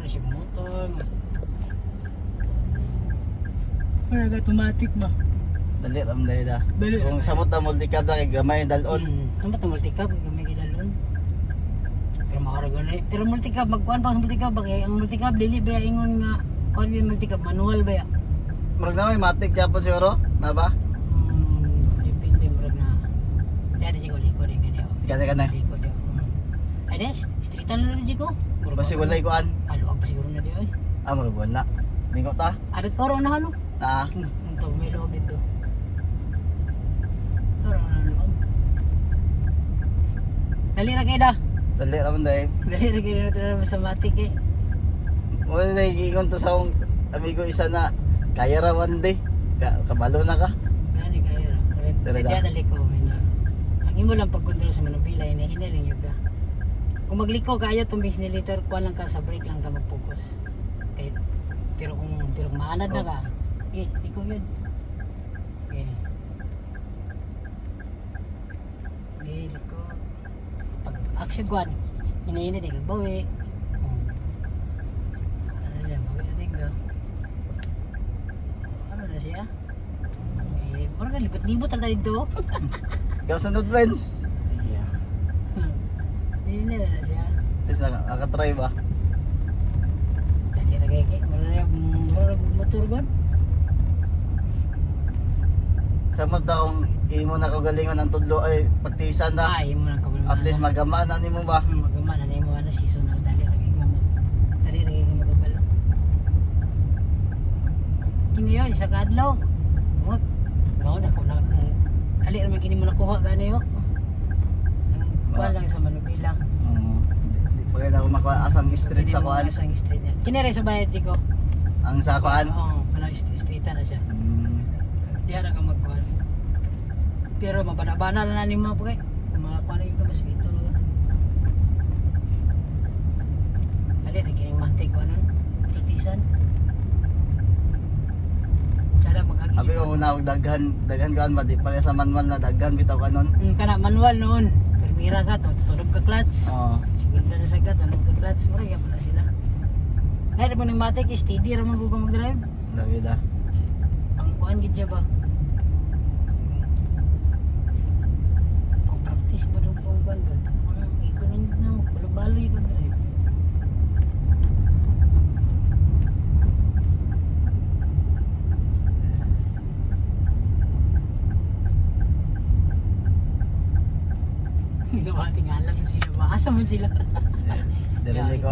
siya motor. Wala ka automatic ba? Dali ram dahil da. Dali. Kung samot na multicab na kay gamay dalon. Ano ba ito multicab? Gamay kidalon. Pero makarago na eh. Pero multicab, magkuhan pa ang multicab. Bagay, ang multicab, dili ba ingon nga, kuhan ba yung multicab, manual ba ya? Murag na may matik kaya po siguro, na ba? Depende mo na. Dati siya ko likod yung ganyan. Gana ka na. Likod yun. Ay na, streetan na rin siya ko. Basi walay kuan. Aluag pa siguro na di ay. Murag wala. Dingo ta. Adat ko rin na halo. Na. Ito, may luwag dito. Ito rin na luwag. Dali ra kayo da. Dali ram dahil. Dali ra kayo na sa matik eh. Wala na iingon to sa akong amigo isa na kaya ra one day. Kabalo na ka. Gani kayo ra. Talaga? Kaya dali ko. Ang imo lang pagkontrol sa manubila, hinaling yun ka. Kung magliko kayo, tumbis ni liter, kuha lang ka sa brake lang ka mag-focus. Kahit, pero kung maanad na ka, okay, ikaw yun. Okay. Okay, liko. Pag action kuhan, hinahinay din, kagbawi. Ano yan, bawi na din ka. Ano na siya? Eh, parang nalibot-libot ang dito. Ikaw sunod friends. Hinahinay na siya. Is nakatry ba? Dali ra kay marag motor gon. Samot na kung imo na kagalingon ang tudlo ay pagtisan na. Ay mo na ko. At least magamaan na nimo ba? Magama na mo ana seasonal dali ra kay gamot. Dali ra kay magabalo. Kini yo isa ka adlaw. Mo na ko na. Ali ra man kini mo nakuha gani yo. Kuha lang sa Manubila. Di pa kaya na makuha asang street sa kuan. Asang street niya. Kini ra sa bayad Chico. Ang sa kuan. Oo, wala streetan na siya. Diya na ka magkuhan. Pero mabana-bana na ni mga pagay. Mga kuhan na yung mas bito. Dali, nagkining matik ko nun. Pratisan. Tsada mag-agi. Abi mo na og daghan kuan ba di pare sa manual na daghan bitaw kanon. Kana manual noon. Permira ka to. Tunog ka clutch. Oo. Sigunda na sa ka. Tunog ka clutch. Mura pa na sila. Dahil mo ng matik, steady raman ko mag-drive. Labi da. Ang kuhan gid siya ba? Practice ba doon kung kuhan ba? Ikaw lang na, balo-balo yung drive. Hindi naman tingala sila. Maasa mo sila. Dire ko